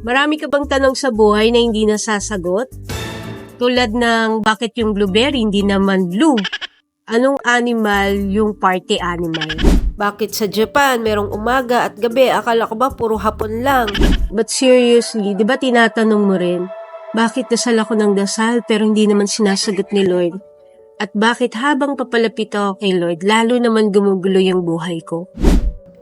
Marami ka bang tanong sa buhay na hindi nasasagot? Tulad ng bakit yung blueberry hindi naman blue? Anong animal yung party animal? Bakit sa Japan merong umaga at gabi? Akala ko ba puro hapon lang? But seriously, di ba tinatanong mo rin, bakit dasal ako ng dasal pero hindi naman sinasagot ni Lord? At bakit habang papalapit ako kay Lord, lalo naman gumugulo yung buhay ko?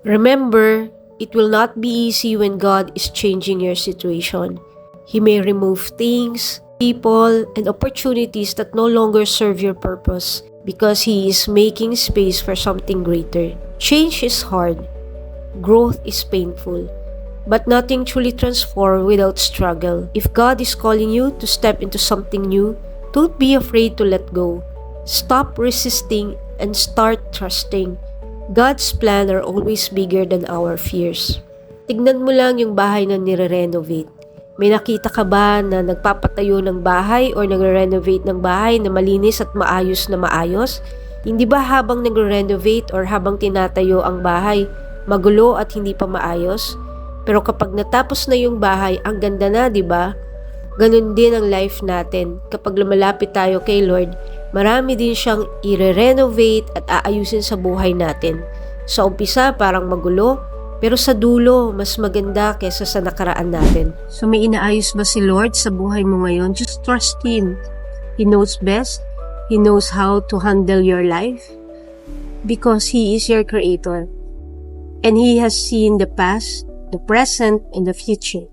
Remember, it will not be easy when God is changing your situation. He may remove things, people, and opportunities that no longer serve your purpose because He is making space for something greater. Change is hard. Growth is painful. But nothing truly transforms without struggle. If God is calling you to step into something new, don't be afraid to let go. Stop resisting and start trusting. God's plans are always bigger than our fears. Tignan mo lang yung bahay na nire-renovate. May nakita ka ba na nagpapatayo ng bahay or nagre-renovate ng bahay na malinis at maayos na maayos? Hindi ba habang nagre-renovate or habang tinatayo ang bahay, magulo at hindi pa maayos? Pero kapag natapos na yung bahay, ang ganda na, di ba? Ganun din ang life natin. Kapag lumalapit tayo kay Lord, marami din siyang i-renovate at aayusin sa buhay natin. Sa umpisa, parang magulo, pero sa dulo, mas maganda kesa sa nakaraan natin. So may inaayos ba si Lord sa buhay mo ngayon? Just trust Him. He knows best. He knows how to handle your life. Because He is your Creator. And He has seen the past, the present, and the future.